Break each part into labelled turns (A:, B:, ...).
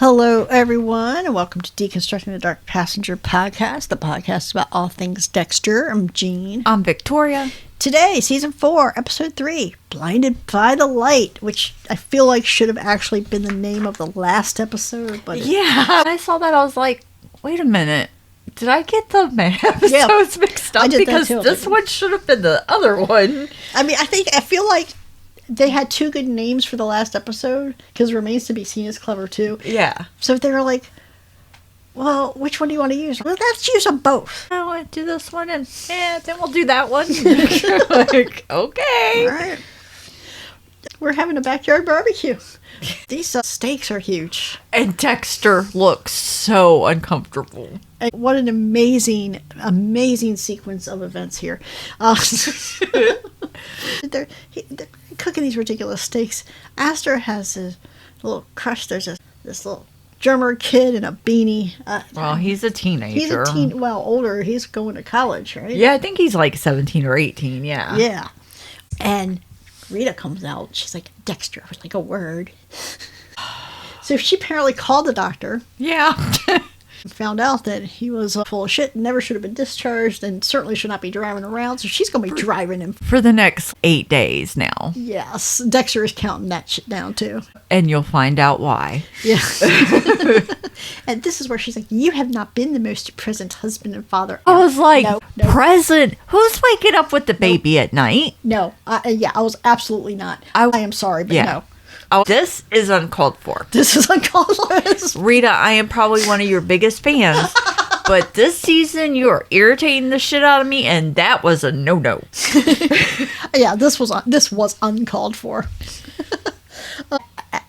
A: Hello, everyone, and welcome to Deconstructing the Dark Passenger podcast, the podcast about all things Dexter. I'm Jean.
B: I'm Victoria.
A: Today, Season 4, Episode 3, Blinded by the Light, which I feel like should have actually been the name of the last episode. But
B: yeah, I saw that. I was like, wait a minute. Did I get the episodes mixed up? Because this one should have been the other one.
A: I mean, I feel like they had two good names for the last episode, because Remains to be Seen is clever too.
B: Yeah.
A: So they were like, well, which one do you want to use? Well, let's use them both.
B: I want to do this one, and then we'll do that one. Like, okay.
A: All right. We're having a backyard barbecue. These steaks are huge.
B: And Dexter looks so uncomfortable.
A: And what an amazing sequence of events here. They're cooking these ridiculous steaks. Aster has a little crush. There's this little drummer kid in a beanie.
B: Well, he's a teenager.
A: Older. He's going to college, right?
B: Yeah, I think he's like 17 or 18, yeah.
A: Yeah. And Rita comes out. She's like, Dexter was like a word. So she apparently called the doctor.
B: Yeah.
A: Found out that he was full of shit and never should have been discharged and certainly should not be driving around. So she's going to be driving him
B: for the next 8 days now.
A: Yes. Dexter is counting that shit down too.
B: And you'll find out why.
A: Yeah. And this is where she's like, you have not been the most present husband and father.
B: I was like,
A: no.
B: Present? Who's waking up with the baby at night?
A: No. I was absolutely not. I am sorry, but no.
B: Oh, this is uncalled for.
A: This is uncalled for.
B: Rita, I am probably one of your biggest fans, but this season you are irritating the shit out of me, and that was a no-no.
A: Yeah, this was uncalled for.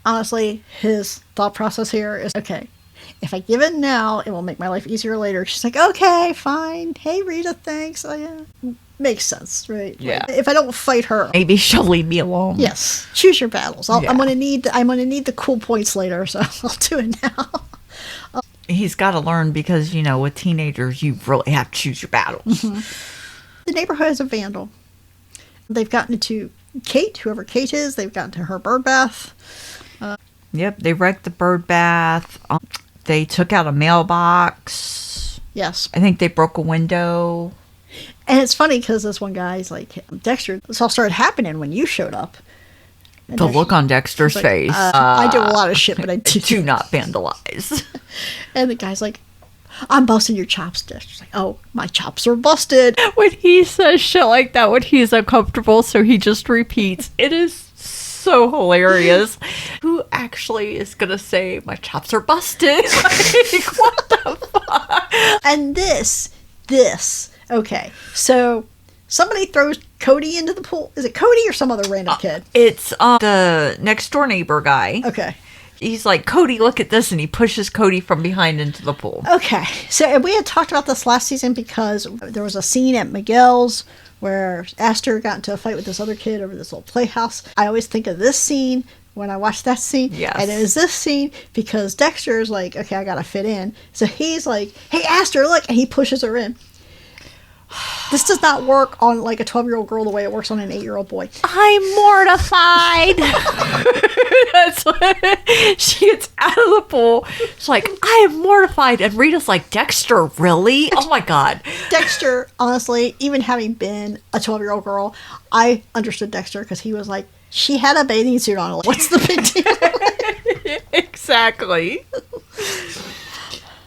A: Honestly, his thought process here is, okay, if I give it now, it will make my life easier later. She's like, okay, fine. Hey, Rita, thanks. Oh, yeah. Makes sense, right?
B: Yeah.
A: Like, if I don't fight her,
B: maybe she'll leave me alone.
A: Yes. Choose your battles. I'm gonna need the cool points later, so I'll do it now.
B: He's got to learn because, with teenagers, you really have to choose your battles.
A: Mm-hmm. The neighborhood is a vandal. They've gotten into Kate, whoever Kate is. They've gotten to her bird bath.
B: Yep, they wrecked the bird bath. They took out a mailbox.
A: Yes.
B: I think they broke a window.
A: And it's funny because this one guy's like, Dexter, this all started happening when you showed up. And
B: the look on Dexter's face.
A: I do a lot of shit, but I
B: do not vandalize.
A: And the guy's like, I'm busting your chops, Dexter's like, oh, my chops are busted.
B: When he says shit like that, when he's uncomfortable, so he just repeats. It is so hilarious. Who actually is going to say, my chops are busted? Like, what the fuck?
A: And this... Okay, so somebody throws Cody into the pool. Is it Cody or some other random kid?
B: It's the next door neighbor guy.
A: Okay.
B: He's like, Cody, look at this, and he pushes Cody from behind into the pool.
A: Okay, so we had talked about this last season because there was a scene at Miguel's where Aster got into a fight with this other kid over this little playhouse. I always think of this scene when I watch that scene.
B: Yes.
A: And it is this scene because Dexter's like, okay, I gotta fit in. So he's like, hey, Aster, look, and he pushes her in. This does not work on like a 12-year-old girl the way it works on an 8-year-old boy.
B: I'm mortified. She gets out of the pool. She's like, I am mortified. And Rita's like, Dexter, really? Oh my God.
A: Dexter, honestly, even having been a 12-year-old girl, I understood Dexter because he was like, she had a bathing suit on. What's the big deal?
B: Exactly.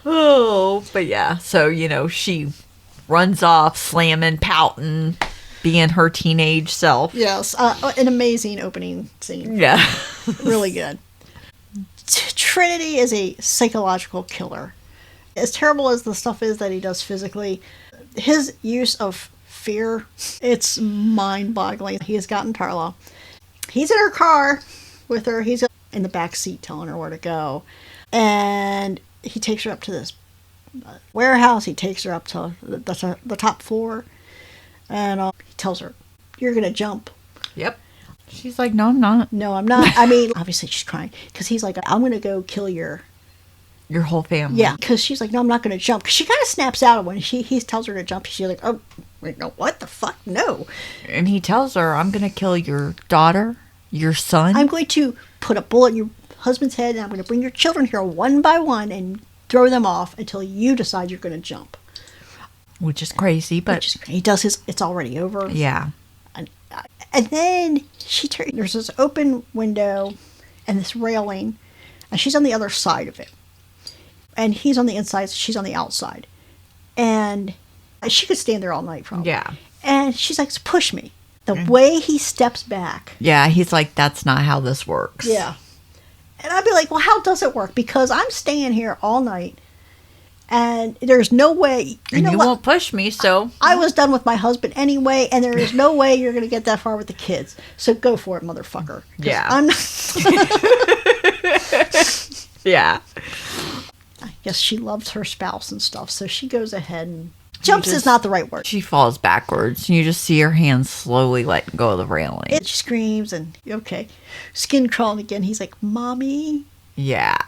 B: Oh, but yeah. So, she runs off, slamming, pouting, being her teenage self.
A: Yes, an amazing opening scene.
B: Yeah.
A: Really good. Trinity is a psychological killer. As terrible as the stuff is that he does physically, his use of fear, it's mind-boggling. He has gotten Tarla. He's in her car with her. He's in the back seat telling her where to go. And he takes her up to this warehouse. He takes her up to the top floor, and he tells her, "You're gonna jump."
B: Yep. She's like, "No, I'm not."
A: No, I'm not. I mean, obviously she's crying because he's like, "I'm gonna go kill your
B: whole family."
A: Yeah, because she's like, "No, I'm not gonna jump." Because she kind of snaps out of when he tells her to jump. She's like, "Oh, wait, no, what the fuck, no!"
B: And he tells her, "I'm gonna kill your daughter, your son.
A: I'm going to put a bullet in your husband's head, and I'm going to bring your children here one by one and throw them off until you decide you're going to jump.
B: Which is crazy, but...
A: He does his, it's already over.
B: Yeah.
A: And then there's this open window and this railing, and she's on the other side of it. And he's on the inside, so she's on the outside. And she could stand there all night, probably.
B: Yeah.
A: And she's like, push me. The way he steps back.
B: Yeah, he's like, that's not how this works.
A: Yeah. And I'd be like, well, how does it work? Because I'm staying here all night, and there's no way...
B: You won't push me, so...
A: I was done with my husband anyway, and there is no way you're going to get that far with the kids. So go for it, motherfucker.
B: Yeah.
A: I'm not...
B: Yeah.
A: I guess she loves her spouse and stuff, so she goes ahead and... Jumps is not the right word.
B: She falls backwards, and you just see her hands slowly letting go of the railing.
A: She screams, and okay. Skin crawling again. He's like, Mommy?
B: Yeah.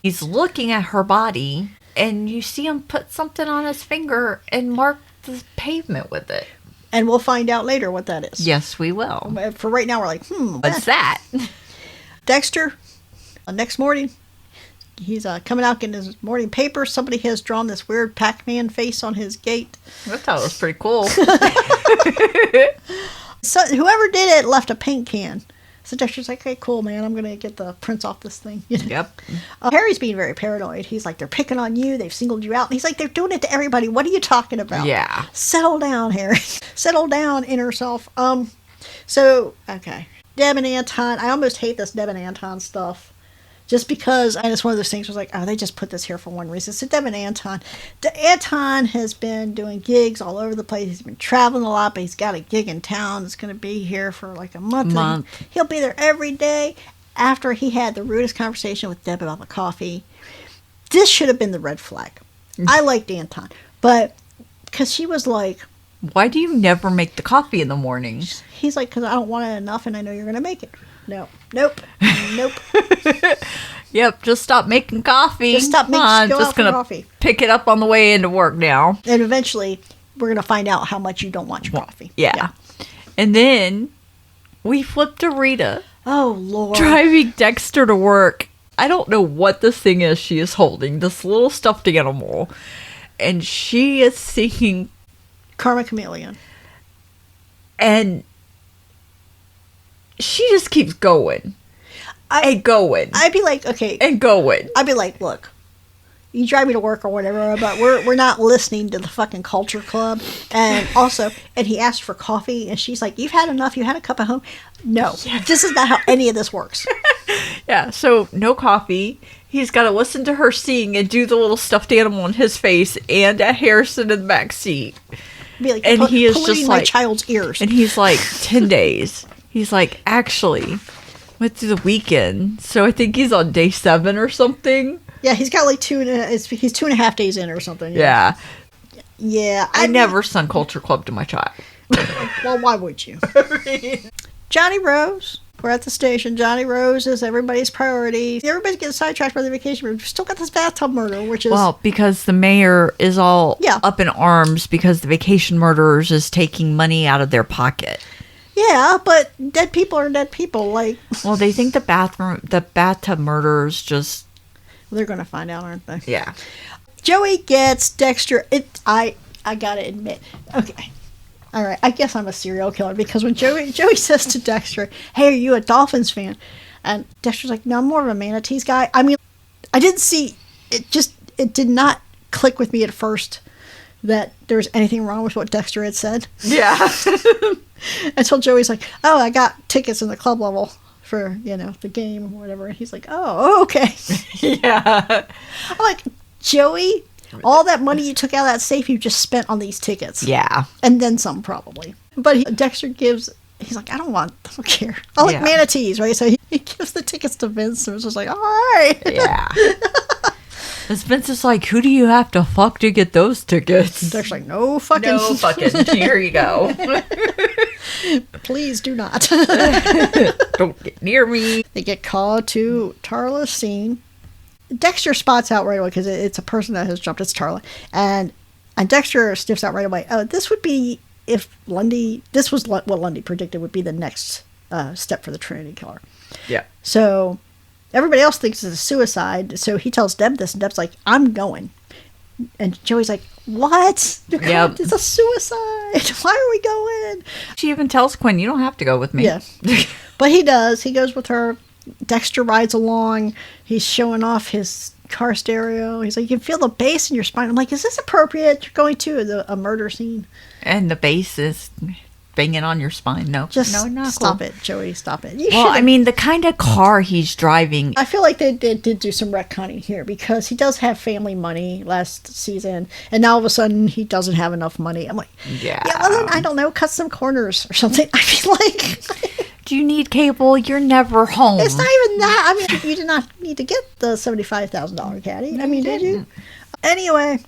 B: He's looking at her body, and you see him put something on his finger and mark the pavement with it.
A: And we'll find out later what that is.
B: Yes, we will.
A: For right now, we're like,
B: What's that?
A: Dexter, next morning, he's coming out getting his morning paper. Somebody has drawn this weird Pac-Man face on his gate.
B: I thought it was pretty cool.
A: So whoever did it left a paint can. So Dexter's like, okay, cool, man. I'm going to get the prints off this thing. You know?
B: Yep.
A: Harry's being very paranoid. He's like, they're picking on you. They've singled you out. And he's like, they're doing it to everybody. What are you talking about?
B: Yeah.
A: Settle down, Harry. Settle down, inner self. So, okay. Deb and Anton. I almost hate this Deb and Anton stuff. Just because, and it's one of those things where it's like, oh, they just put this here for one reason. So Deb and Anton. Anton has been doing gigs all over the place. He's been traveling a lot, but he's got a gig in town that's going to be here for like a month. He'll be there every day. After he had the rudest conversation with Deb about the coffee. This should have been the red flag. I liked Anton. But, because she was like...
B: Why do you never make the coffee in the morning?
A: He's like, because I don't want it enough and I know you're going to make it. No. Nope.
B: Yep, just stop making coffee.
A: Just stop making
B: I'm just going to pick it up on the way into work now.
A: And eventually, we're going to find out how much you don't want your coffee.
B: Yeah. And then, we flip to Rita.
A: Oh, Lord.
B: Driving Dexter to work. I don't know what this thing is she is holding. This little stuffed animal. And she is singing...
A: Karma Chameleon.
B: And... she just keeps going. And going.
A: I'd be like, okay.
B: And going.
A: I'd be like, look, you drive me to work or whatever, but we're not listening to the fucking culture club. And also, and he asked for coffee, and she's like, you've had enough? You had a cup at home? No. Yes. This is not how any of this works.
B: Yeah, so no coffee. He's got to listen to her sing and do the little stuffed animal in his face and at Harrison in the back seat.
A: Be like,
B: and he is just
A: my
B: like...
A: child's ears.
B: And he's like, 10 days. He's like, actually, went through the weekend, so I think he's on day 7 or something.
A: Yeah, he's got like he's 2.5 days in or something.
B: Yeah.
A: Yeah.
B: I never sung Culture Club to my child.
A: Well, why would you? Johnny Rose. We're at the station. Johnny Rose is everybody's priority. Everybody's getting sidetracked by the vacation. We've still got this bathtub murder, which is...
B: Well, because the mayor is all up in arms because the vacation murderers is taking money out of their pocket.
A: Yeah, but dead people are dead people. Like,
B: well, they think the bathtub murderers just...
A: Well, they're going to find out, aren't they?
B: Yeah.
A: Joey gets Dexter... I got to admit... Okay. All right, I guess I'm a serial killer because when Joey says to Dexter, hey, are you a Dolphins fan? And Dexter's like, no, I'm more of a Manatees guy. I mean, I didn't see... It did not click with me at first that there was anything wrong with what Dexter had said.
B: Yeah.
A: Until Joey's like, oh, I got tickets in the club level for, the game or whatever. And he's like, oh, okay.
B: Yeah.
A: I'm like, Joey, all that money you took out of that safe you just spent on these tickets.
B: Yeah.
A: And then some, probably. But Dexter gives, he's like, I don't care. I like manatees, right? So he gives the tickets to Vince and was just like, all right.
B: Yeah. Because Vince is like, who do you have to fuck to get those tickets?
A: Dexter's like, no fucking.
B: No fucking. Here you go.
A: Please do not.
B: Don't get near me.
A: They get called to Tarla's scene. Dexter spots out right away because it's a person that has jumped. It's Tarla. And Dexter sniffs out right away. Oh, this would be if Lundy... This was what Lundy predicted would be the next step for the Trinity killer.
B: Yeah.
A: So everybody else thinks it's a suicide. So he tells Deb this, and Deb's like, I'm going. And Joey's like, what?
B: Yep.
A: It's a suicide. Why are we going?
B: She even tells Quinn, you don't have to go with me.
A: Yeah. But he does. He goes with her. Dexter rides along. He's showing off his car stereo. He's like, you can feel the bass in your spine. I'm like, is this appropriate? You're going to a murder scene.
B: And the bass is banging on your spine. No,
A: Just
B: no, not
A: stop
B: cool.
A: it, Joey. Stop it.
B: Well, I mean, the kind of car he's driving.
A: I feel like they did do some retconning here because he does have family money last season, and now all of a sudden he doesn't have enough money. I'm like,
B: Yeah.
A: well, then, I don't know, cut some corners or something. I feel like
B: Do you need cable? You're never home.
A: it's not even that. I mean, you did not need to get the $75,000 caddy. I mean, did you? Anyway,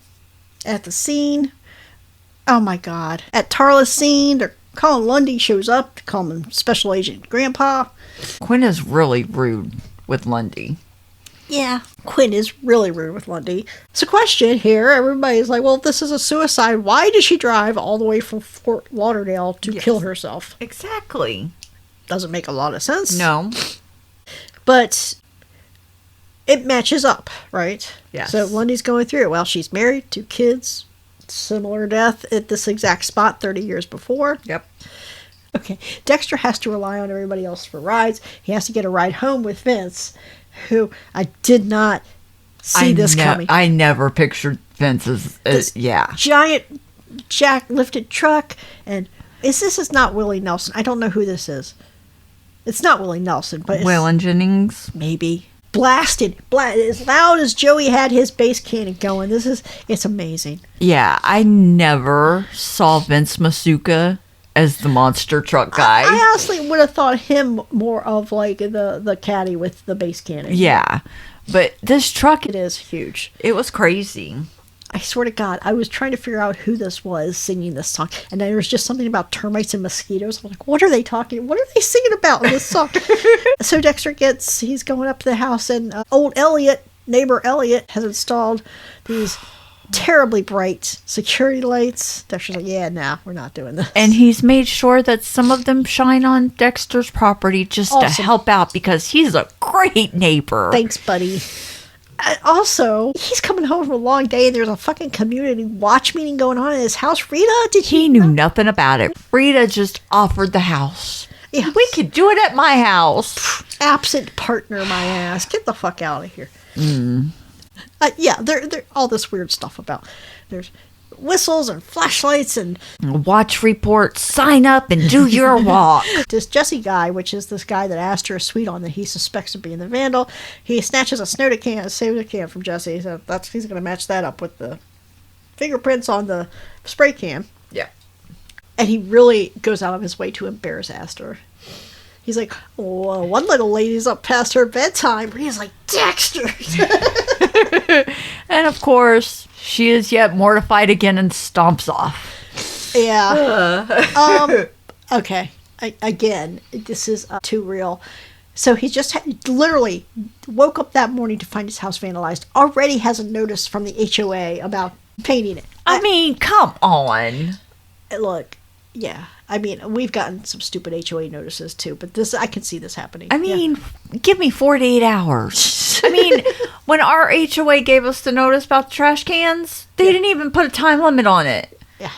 A: at the scene, oh my God, at Tarla's scene, they're calling Lundy shows up to call him Special Agent Grandpa.
B: Quinn is really rude with Lundy.
A: Yeah, Quinn is really rude with Lundy. So question here, everybody's like, well, if this is a suicide, why did she drive all the way from Fort Lauderdale to kill herself?
B: Exactly.
A: Doesn't make a lot of sense.
B: No.
A: But it matches up, right?
B: Yes.
A: So Lundy's going through it. Well, she's married, 2 kids, similar death at this exact spot 30 years before.
B: Yep.
A: Okay, Dexter has to rely on everybody else for rides. He has to get a ride home with Vince, who I did not see this coming.
B: I never pictured Vince as yeah.
A: Giant jack lifted truck, and this is not Willie Nelson. I don't know who this is. It's not Willie Nelson, but it's
B: Waylon Jennings.
A: maybe blasted as loud as Joey had his bass cannon going. It's amazing.
B: Yeah, I never saw Vince Masuka as the monster truck guy.
A: I honestly would have thought him more of like the caddy with the bass cannon.
B: Yeah, but this truck,
A: It is huge.
B: it was crazy.
A: I swear to God, I was trying to figure out who this was singing this song, and there was just something about termites and mosquitoes. I'm like, what are they talking? What are they singing about in this song? So Dexter he's going up to the house, and old neighbor Elliot, has installed these terribly bright security lights. Dexter's like, yeah, nah, we're not doing this.
B: And he's made sure that some of them shine on Dexter's property just to
A: Awesome.
B: help out because he's a great neighbor.
A: Thanks, buddy. Also, he's coming home from a long day, and there's a fucking community watch meeting going on in his house. Rita, did
B: He knew nothing about it. Rita just offered the house.
A: Yeah.
B: We could do it at my house.
A: Absent partner, my ass. Get the fuck out of here. Yeah, they're all this weird stuff about. There's whistles and flashlights and
B: Watch report, sign up, and do your walk.
A: this Jesse guy, which is this guy that asked her a sweet on that he suspects of being the vandal. He snatches a soda can from Jesse, so he's going to match that up with the fingerprints on the spray can.
B: Yeah.
A: And he really goes out of his way to embarrass Astor. He's like, oh, one little lady's up past her bedtime. He's like, Dexter.
B: And of course, she is yet mortified again and stomps off.
A: Yeah. Okay. Again, this is too real. So he just literally woke up that morning to find his house vandalized. Already has a notice from the HOA about painting it.
B: I mean, come on.
A: Look, yeah. I mean, we've gotten some stupid HOA notices too, but I can see this happening.
B: I mean, give me 48 hours. I mean, when our HOA gave us the notice about the trash cans, they didn't even put a time limit on it.
A: Yeah.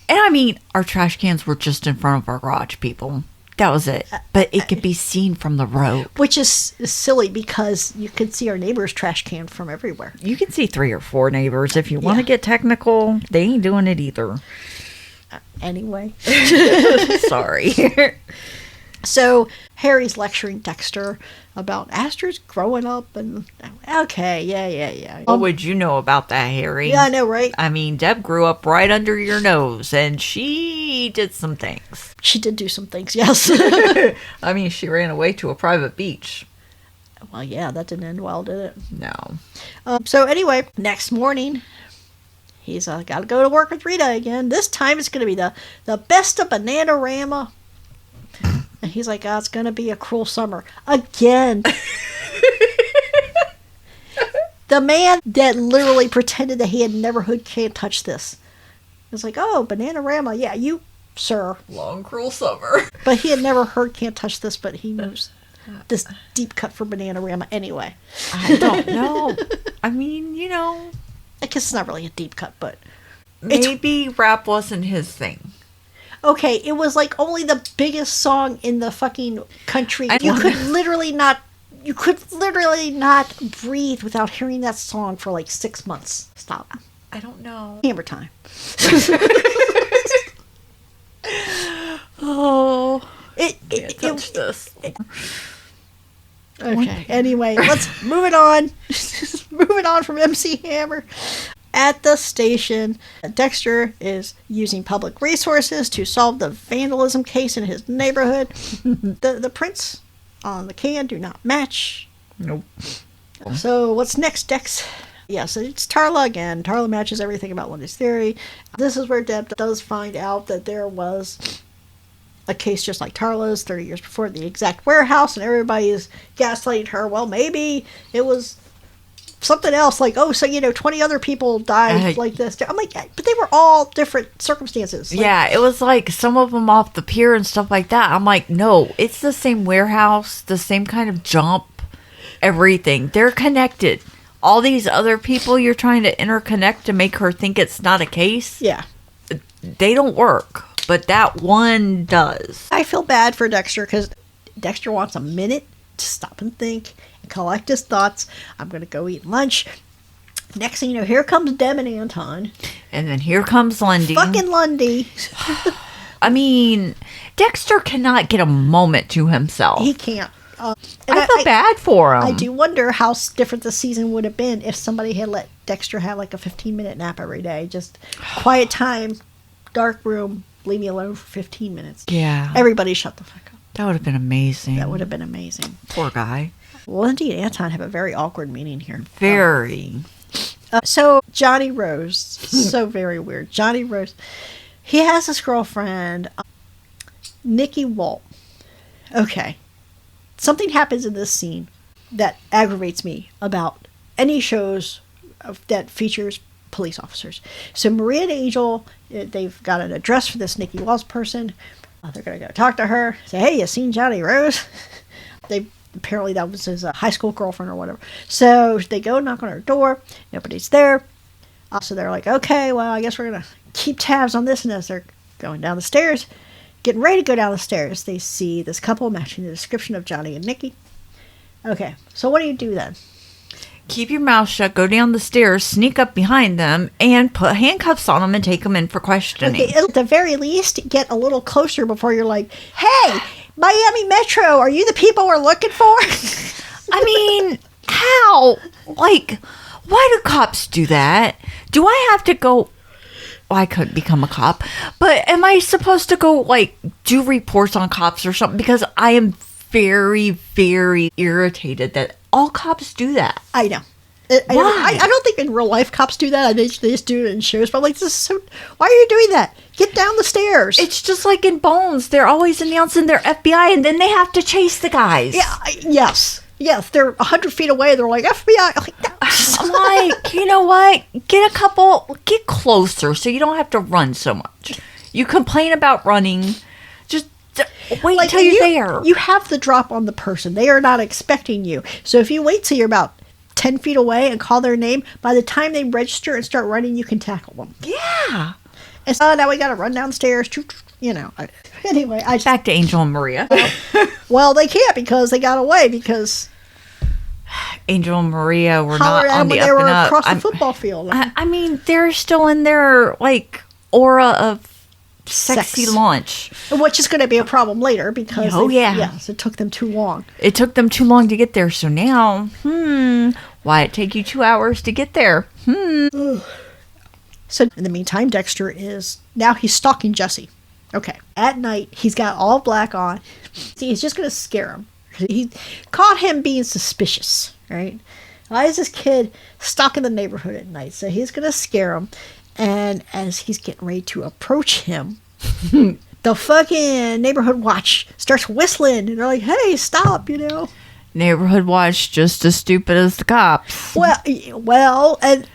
B: And I mean, our trash cans were just in front of our garage, people. That was it. But it could be seen from the road.
A: Which is silly because you can see our neighbor's trash can from everywhere.
B: You can see 3 or 4 neighbors. If you want to
A: Yeah.
B: get technical, they ain't doing it either.
A: Anyway.
B: Sorry.
A: So Harry's lecturing Dexter about Astor's growing up and okay, yeah.
B: What would you know about that, Harry?
A: Yeah, I know, right?
B: I mean, Deb grew up right under your nose, and she did some things.
A: She did do some things, yes.
B: I mean, she ran away to a private beach.
A: Well, yeah, that didn't end well, did it?
B: No.
A: So anyway, next morning, he's got to go to work with Rita again. This time it's going to be the best of Bananarama. And he's like, it's going to be a cruel summer. Again. The man that literally pretended that he had never heard Can't Touch This. It's like, oh, Bananarama. Yeah, you sir.
B: Long, cruel summer.
A: But he had never heard Can't Touch This, but he knows this deep cut for Bananarama anyway.
B: I don't know. I mean,
A: I guess it's not really a deep cut, but...
B: maybe rap wasn't his thing.
A: Okay, it was like only the biggest song in the fucking country. You could literally not breathe without hearing that song for like 6 months. Stop.
B: I don't know.
A: Hammer time.
B: Oh.
A: It
B: touch this.
A: Okay, anyway, let's move it on. Moving on from MC Hammer. At the station, Dexter is using public resources to solve the vandalism case in his neighborhood. The prints on the can do not match.
B: Nope.
A: So what's next, Dex? Yes, it's Tarla again. Tarla matches everything about Lundy's theory. This is where Deb does find out that there was a case just like Tarla's 30 years before at the exact warehouse, and everybody is gaslighting her. Well, maybe it was something else, like, 20 other people died like this. I'm like, but they were all different circumstances. Like,
B: yeah, it was like some of them off the pier and stuff like that. I'm like, no, it's the same warehouse, the same kind of jump, everything. They're connected. All these other people you're trying to interconnect to make her think it's not a case.
A: Yeah.
B: They don't work, but that one does.
A: I feel bad for Dexter because Dexter wants a minute to stop and think and collect his thoughts. I'm going to go eat lunch. Next thing you know, here comes Deb and Anton.
B: And then here comes Lundy.
A: Fucking Lundy.
B: I mean, Dexter cannot get a moment to himself.
A: He can't.
B: I feel bad for him.
A: I do wonder how different the season would have been if somebody had let Dexter have like a 15-minute nap every day. Just quiet time, dark room, leave me alone for 15 minutes.
B: Yeah.
A: Everybody shut the fuck up.
B: That would have been amazing.
A: That would have been amazing.
B: Poor guy.
A: Lundy and Anton have a very awkward meeting here.
B: Very.
A: So Johnny Rose, so very weird. Johnny Rose, he has this girlfriend, Nikki Walt. Okay. Something happens in this scene that aggravates me about any shows that features police officers. So Maria and Angel, they've got an address for this Nikki Waltz person. They're going to go talk to her. Say, hey, you seen Johnny Rose? Apparently that was his high school girlfriend or whatever. So they go knock on her door. Nobody's there. So they're like, okay, well, I guess we're going to keep tabs on this. And as they're going down the stairs, getting ready to go down the stairs, they see this couple matching the description of Johnny and Nikki. Okay, so what do you do then?
B: Keep your mouth shut, go down the stairs, sneak up behind them, and put handcuffs on them and take them in for questioning.
A: Okay, at the very least, get a little closer before you're like, hey, Miami Metro, are you the people we're looking for?
B: I mean, how? Like, why do cops do that? Do I have to go... Well, I couldn't become a cop, but am I supposed to go, like, do reports on cops or something? Because I am very, very irritated that all cops do that.
A: I know.
B: Why?
A: I don't think in real life cops do that. They just do it in shows. But I'm like, this is so... Why are you doing that? Get down the stairs.
B: It's just like in Bones. They're always announcing they're FBI, and then they have to chase the guys.
A: Yeah. Yes. Yes. They're 100 feet away. They're like, FBI. I'm like,
B: I'm like, you know what? Get closer so you don't have to run so much. You complain about running. Just wait until you're there.
A: You have the drop on the person. They are not expecting you. So if you wait till you're about 10 feet away and call their name, by the time they register and start running, you can tackle them.
B: Yeah.
A: And so now we got to run downstairs. Anyway,
B: back to Angel and Maria.
A: Well, they can't because they got away because
B: Angel and Maria were not on the
A: they
B: up
A: were
B: and up.
A: across the football field.
B: I mean, they're still in their like aura of sexy launch,
A: which is going to be a problem later because it took them too long.
B: It took them too long to get there. So now, why it take you 2 hours to get there?
A: So in the meantime, Dexter he's stalking Jesse. Okay. At night, he's got all black on. See, he's just going to scare him. He caught him being suspicious, right? Why is this kid stalking the neighborhood at night? So he's going to scare him. And as he's getting ready to approach him, the fucking neighborhood watch starts whistling. And they're like, hey, stop,
B: Neighborhood watch just as stupid as the cops.
A: Well, and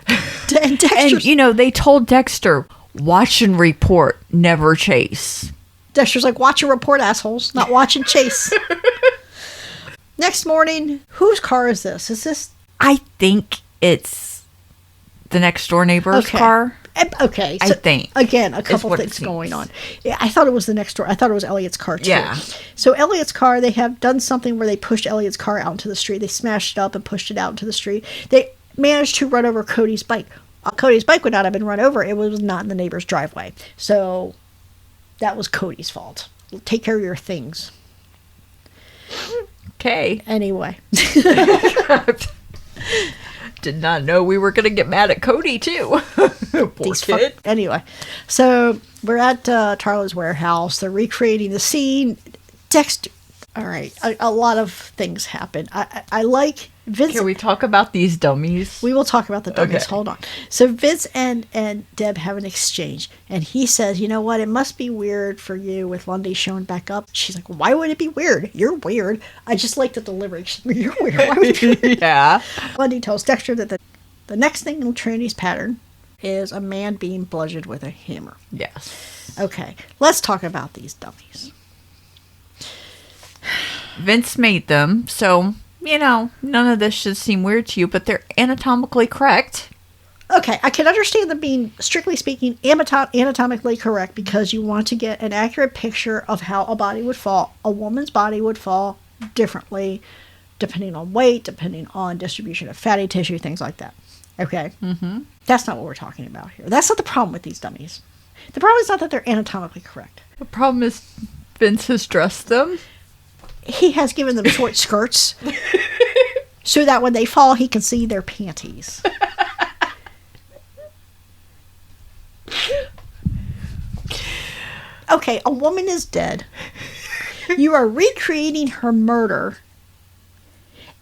A: Dexter...
B: And, they told Dexter, watch and report, never chase.
A: Dexter's like, watch and report, assholes, not watch and chase. Next morning, whose car is this? Is this...
B: I think it's the next door neighbor's car.
A: Okay.
B: So, I think.
A: Again, a couple things going on. Yeah, I thought it was the next door. I thought it was Elliot's car, too. Yeah. So Elliot's car, they have done something where they pushed Elliot's car out into the street. They smashed it up and pushed it out into the street. They managed to run over Cody's bike. Cody's bike would not have been run over. It was not in the neighbor's driveway. So that was Cody's fault. Take care of your things.
B: Okay.
A: Anyway.
B: Did not know we were going to get mad at Cody, too. Poor kid.
A: Anyway, so we're at Tarla's warehouse. They're recreating the scene. Dexter. All right. A lot of things happen. I like Vince.
B: Can we talk about these dummies?
A: We will talk about the dummies. Okay. Hold on. So Vince and Deb have an exchange. And he says, you know what? It must be weird for you with Lundy showing back up. She's like, why would it be weird? You're weird. I just like the delivery. You're weird. Why would it be weird?
B: Yeah.
A: Lundy tells Dexter that the next thing in Trinity's pattern is a man being bludgeoned with a hammer.
B: Yes.
A: Okay. Let's talk about these dummies.
B: Vince made them, so, none of this should seem weird to you, but they're anatomically correct.
A: Okay, I can understand them being, strictly speaking, anatomically correct because you want to get an accurate picture of how a body would fall. A woman's body would fall differently, depending on weight, depending on distribution of fatty tissue, things like that. Okay? Mm-hmm. That's not what we're talking about here. That's not the problem with these dummies. The problem is not that they're anatomically correct.
B: The problem is Vince has dressed them.
A: He has given them short skirts so that when they fall, he can see their panties. Okay, a woman is dead. You are recreating her murder.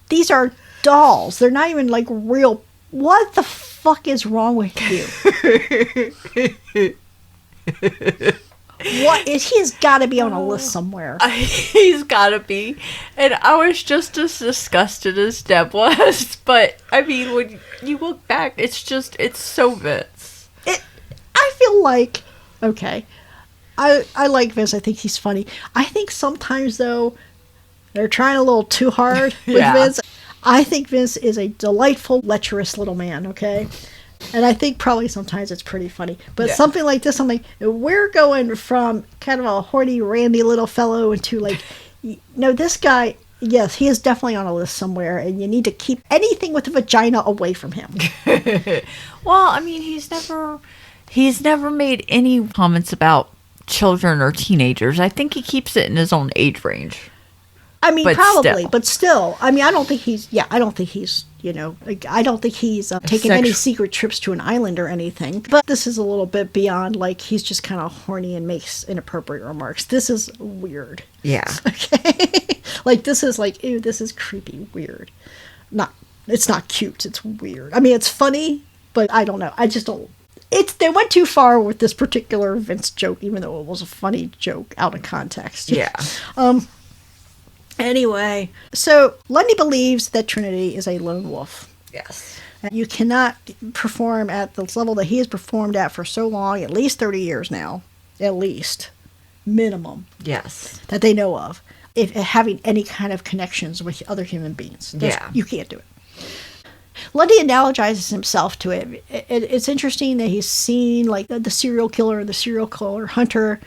A: These are dolls. They're not even like real. What the fuck is wrong with you? He's got to be on a list somewhere.
B: He's got to be. And I was just as disgusted as Deb was. But, I mean, when you look back, it's so Vince.
A: I feel like, okay, I like Vince. I think he's funny. I think sometimes, though, they're trying a little too hard with Vince. I think Vince is a delightful, lecherous little man, okay? And I think probably sometimes it's pretty funny. But something like this, I'm like, we're going from kind of a horny, randy little fellow into like, this guy, yes, he is definitely on a list somewhere. And you need to keep anything with a vagina away from him.
B: Well, I mean, he's never made any comments about children or teenagers. I think he keeps it in his own age range.
A: I mean, probably, but still. I mean, I don't think he's I don't think he's taking any secret trips to an island or anything. But this is a little bit beyond, like, he's just kind of horny and makes inappropriate remarks. This is weird.
B: Yeah.
A: Okay? Like, this is like, ew, this is creepy, weird. It's not cute, it's weird. I mean, it's funny, but I don't know. I just don't. They went too far with this particular Vince joke, even though it was a funny joke out of context.
B: Yeah.
A: Anyway, so Lundy believes that Trinity is a lone wolf.
B: Yes.
A: You cannot perform at the level that he has performed at for so long, at least 30 years now, at least, minimum.
B: Yes. That
A: they know of, having any kind of connections with other human beings. You can't do it. Lundy analogizes himself to it. It's interesting that he's seen like the serial killer and the serial killer hunter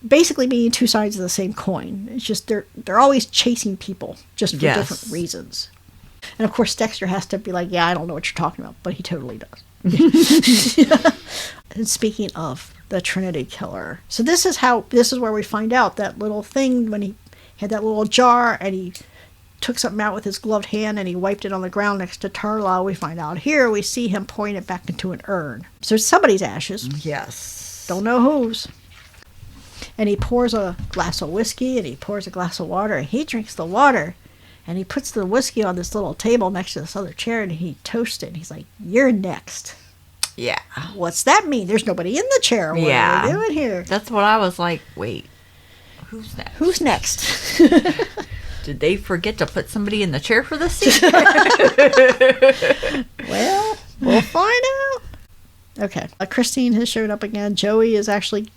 A: basically being two sides of the same coin. It's just they're always chasing people just for different reasons. And of course Dexter has to be like, I don't know what you're talking about, but he totally does. And speaking of the Trinity killer, so this is where we find out that little thing when he had that little jar and he took something out with his gloved hand and he wiped it on the ground next to Tarla. We find out here, we see him pouring it back into an urn. So it's somebody's ashes.
B: Yes.
A: Don't know whose. And he pours a glass of whiskey and he pours a glass of water and he drinks the water and he puts the whiskey on this little table next to this other chair and he toasts it and he's like, you're next.
B: Yeah.
A: What's that mean? There's nobody in the chair. What are you doing here?
B: That's what I was like, wait, who's next?
A: Who's next?
B: Did they forget to put somebody in the chair for this scene?
A: Well, we'll find out. Okay. Christine has showed up again. Joey is actually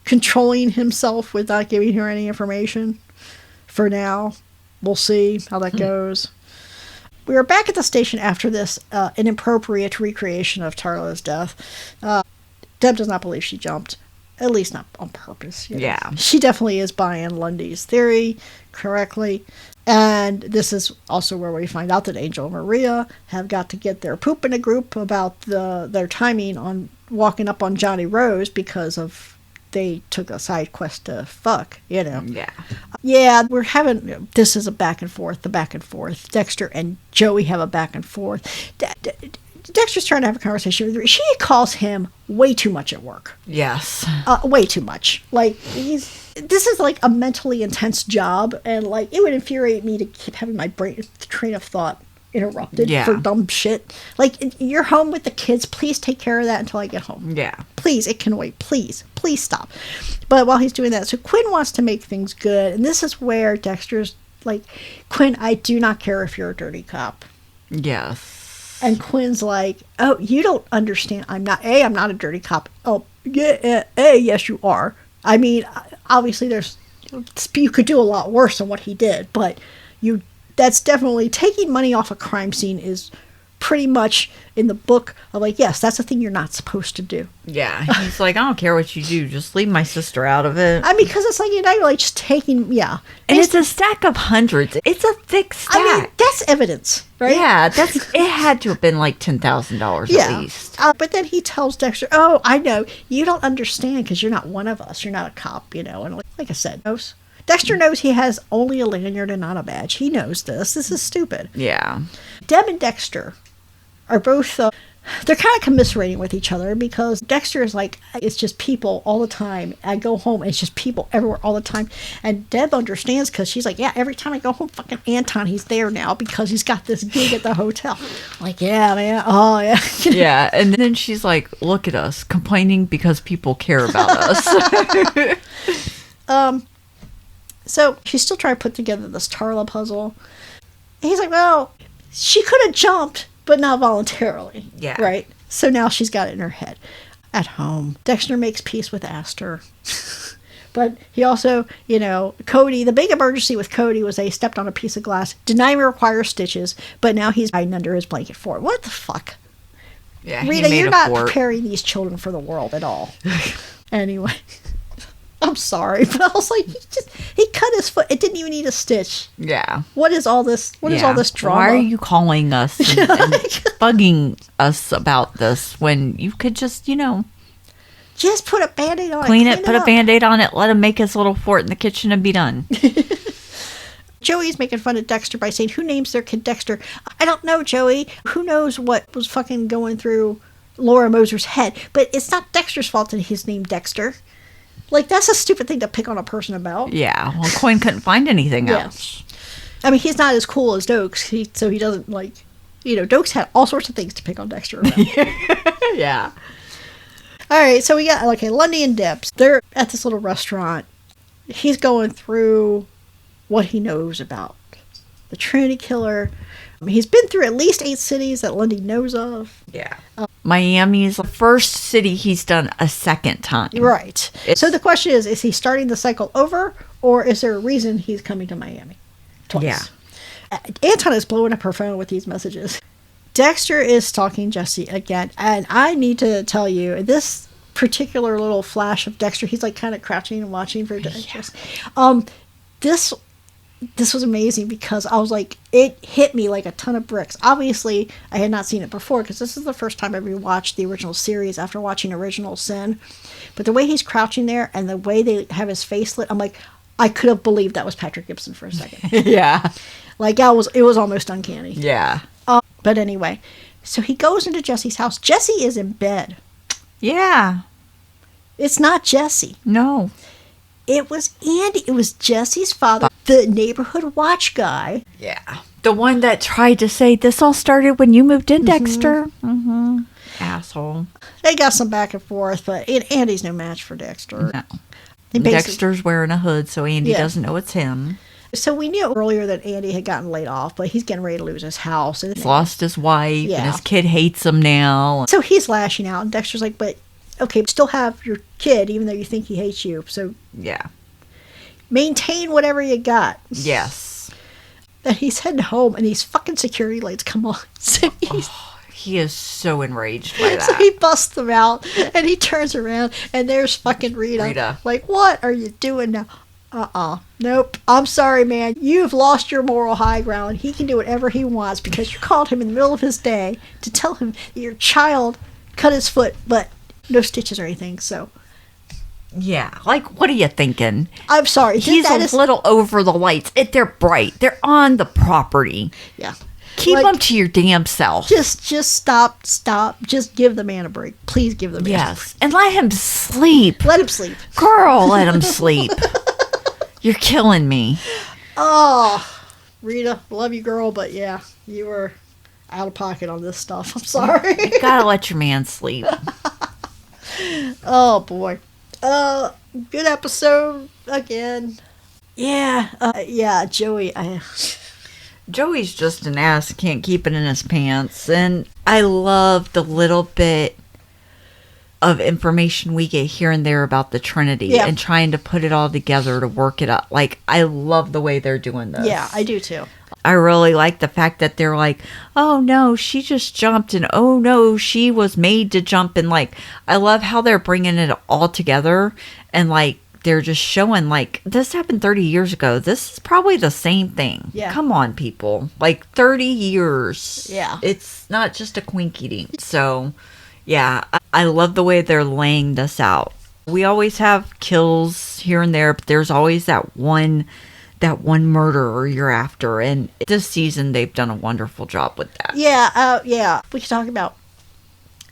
A: controlling himself with not giving her any information for now. We'll see how that goes. We are back at the station after this inappropriate recreation of Tarla's death. Deb does not believe she jumped. At least not on purpose. You know?
B: Yeah.
A: She definitely is buying Lundy's theory correctly. And this is also where we find out that Angel and Maria have got to get their poop in a group about their timing on walking up on Johnny Rose because of they took a side quest to fuck, you know.
B: Yeah.
A: Yeah, we're having, this is a back and forth, the back and forth. Dexter and Joey have a back and forth. Dexter's trying to have a conversation with her. She calls him way too much at work.
B: Yes.
A: Way too much. Like, this is like a mentally intense job, and like, it would infuriate me to keep having my train of thought interrupted for dumb shit. Like, you're home with the kids. Please take care of that until I get home.
B: Yeah.
A: Please, it can wait. Please stop. But while he's doing that, so Quinn wants to make things good, and this is where Dexter's like, Quinn, I do not care if you're a dirty cop.
B: Yes.
A: And Quinn's like, oh, you don't understand. I'm not a dirty cop. Oh, yeah, yes, you are. I mean, obviously, you could do a lot worse than what he did, but that's definitely taking money off a crime scene is pretty much in the book of like, yes, that's the thing you're not supposed to do.
B: Yeah. He's like, I don't care what you do. Just leave my sister out of it.
A: I mean, because it's like, you're not like just taking, yeah.
B: And it's a stack of hundreds. It's a thick stack.
A: I mean, that's evidence, right?
B: Yeah, it had to have been like $10,000 at least.
A: But then he tells Dexter, oh, I know, you don't understand because you're not one of us. You're not a cop, you know. And like I said, Dexter knows he has only a lanyard and not a badge. He knows this. This is stupid.
B: Yeah.
A: Deb and Dexter are both, they're kind of commiserating with each other because Dexter is like, it's just people all the time. I go home, and it's just people everywhere all the time. And Deb understands because she's like, yeah, every time I go home, fucking Anton, he's there now because he's got this gig at the hotel. I'm like, yeah, man. Oh, yeah.
B: Yeah. And then she's like, look at us, complaining because people care about us.
A: So she's still trying to put together this Tarla puzzle. And he's like, well, she could have jumped, but not voluntarily.
B: Yeah.
A: Right? So now she's got it in her head. At home, Dexter makes peace with Astor. But he also, you know, Cody, the big emergency with Cody was they stepped on a piece of glass. Did not even require stitches, but now he's hiding under his blanket for it. What the fuck?
B: Yeah,
A: Rita, you're not preparing these children for the world at all. Anyway. I'm sorry, but I was like, he cut his foot. It didn't even need a stitch.
B: Yeah.
A: What is all this? What is all this drama?
B: Why are you calling us and bugging us about this when you could just, you know,
A: just put a Band-Aid on
B: clean
A: it.
B: Put a Band-Aid on it, let him make his little fort in the kitchen and be done.
A: Joey's making fun of Dexter by saying, who names their kid Dexter? I don't know, Joey. Who knows what was fucking going through Laura Moser's head? But it's not Dexter's fault that he's named Dexter. Like, that's a stupid thing to pick on a person about.
B: Yeah. Well, Quinn couldn't find anything else.
A: I mean, he's not as cool as Dokes, so he doesn't, like, you know, Dokes had all sorts of things to pick on Dexter about.
B: Yeah.
A: All right, so we got, okay, Lundy and Debs. They're at this little restaurant. He's going through what he knows about the Trinity killer. I mean, he's been through at least 8 cities that Lundy knows of.
B: Yeah. Miami is the first city he's done a second time.
A: Right. So the question is he starting the cycle over, or is there a reason he's coming to Miami twice?
B: Yeah.
A: Anton is blowing up her phone with these messages. Dexter is stalking Jesse again, and I need to tell you, this particular little flash of Dexter, he's like kind of crouching and watching for Dexter. This was amazing because I was like, it hit me like a ton of bricks. Obviously, I had not seen it before because this is the first time I rewatched the original series after watching Original Sin. But the way he's crouching there and the way they have his face lit, I'm like, I could have believed that was Patrick Gibson for a second.
B: Yeah.
A: Like, it was almost uncanny.
B: Yeah.
A: But anyway, so he goes into Jesse's house. Jesse is in bed.
B: Yeah.
A: It's not Jesse.
B: No.
A: It was Andy. It was Jesse's father, the neighborhood watch guy.
B: Yeah. The one that tried to say, this all started when you moved in, Dexter. Mm-hmm. Asshole.
A: They got some back and forth, but Andy's no match for Dexter.
B: No. Dexter's wearing a hood, so Andy doesn't know it's him.
A: So we knew earlier that Andy had gotten laid off, but he's getting ready to lose his house. And
B: He's lost his wife, and his kid hates him now.
A: So he's lashing out, and Dexter's like, but, okay, still have your kid, even though you think he hates you. So
B: yeah.
A: Maintain whatever you got.
B: Yes.
A: Then he's heading home, and these fucking security lights come on. So
B: he is so enraged by that.
A: So he busts them out, and he turns around, and there's fucking Rita. Like, what are you doing now? Nope. I'm sorry, man. You've lost your moral high ground. He can do whatever he wants because you called him in the middle of his day to tell him that your child cut his foot, but no stitches or anything, so.
B: Yeah, like, what are you thinking?
A: I'm sorry.
B: He's a little over the lights. They're bright. They're on the property.
A: Yeah.
B: Keep them to your damn self.
A: Just stop. Just give the man a break. Please give the man a break.
B: And let him sleep.
A: Let him sleep.
B: Girl, let him sleep. You're killing me.
A: Oh, Rita, love you, girl, but yeah, you were out of pocket on this stuff. I'm sorry.
B: You gotta let your man sleep.
A: Oh, boy. Good episode again. Yeah, Joey.
B: Joey's just an ass, can't keep it in his pants. And I love the little bit of information we get here and there about the Trinity and trying to put it all together to work it up. Like, I love the way they're doing this.
A: Yeah, I do too.
B: I really like the fact that they're like, oh no, she just jumped, and oh no, she was made to jump. And like, I love how they're bringing it all together, and like, they're just showing like, this happened 30 years ago. This is probably the same thing.
A: Yeah.
B: Come on, people. Like 30 years.
A: Yeah.
B: It's not just a quinky dink. So yeah, I love the way they're laying this out. We always have kills here and there, but there's always that one murderer you're after. And this season, they've done a wonderful job with that.
A: Yeah. We could talk about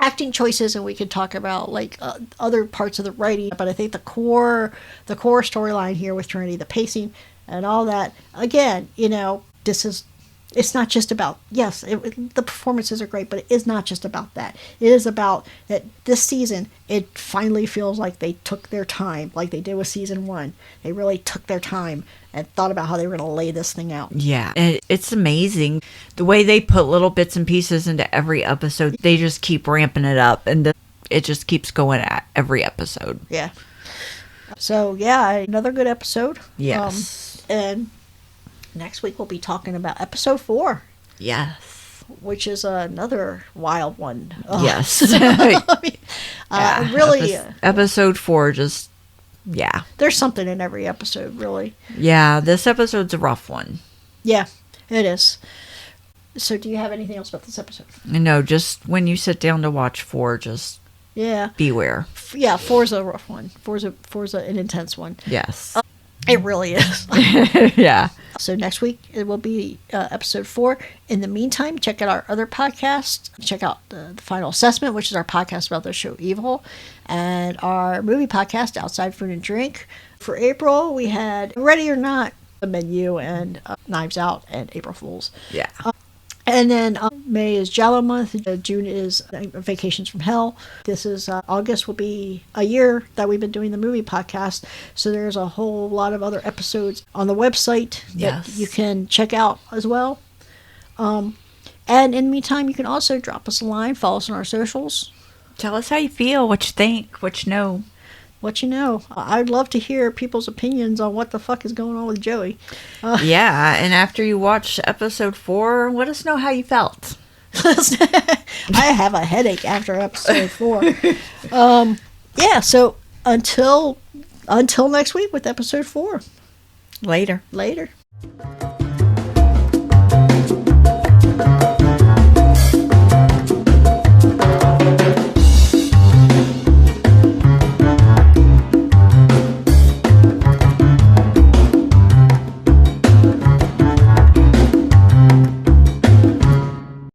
A: acting choices, and we could talk about like other parts of the writing. But I think the core storyline here with Trinity, the pacing and all that, again, it's not just about, yes, the performances are great, but it is not just about that. It is about that this season, it finally feels like they took their time, like they did with season 1. They really took their time and thought about how they were going to lay this thing out.
B: Yeah, and it's amazing the way they put little bits and pieces into every episode. They just keep ramping it up, and it just keeps going at every episode.
A: Yeah. So, yeah, another good episode.
B: Yes.
A: And next week we'll be talking about episode 4.
B: Yes.
A: Which is another wild one.
B: Yes.
A: Really.
B: Episode 4 just, yeah.
A: There's something in every episode, really.
B: Yeah, this episode's a rough one.
A: Yeah, it is. So do you have anything else about this episode?
B: No, just when you sit down to watch 4, just beware.
A: Yeah, 4's a rough one. 4's an intense one.
B: Yes.
A: It really is.
B: Yeah.
A: So next week it will be episode 4. In the meantime, check out our other podcasts. Check out the Final Assessment, which is our podcast about the show Evil, and our movie podcast, Outside Food and Drink. For April, we had Ready or Not, The Menu, and Knives Out, and April Fools.
B: Yeah.
A: And then May is Giallo month. June is Vacations from Hell. This is August will be a year that we've been doing the movie podcast. So there's a whole lot of other episodes on the website that you can check out as well. And in the meantime, you can also drop us a line, follow us on our socials.
B: Tell us how you feel, what you think, what you know.
A: What you know. I'd love to hear people's opinions on what the fuck is going on with Joey.
B: Yeah, and after you watch episode 4, let us know how you felt.
A: I have a headache after episode 4. Yeah, so until next week with episode 4.
B: Later.
A: Later.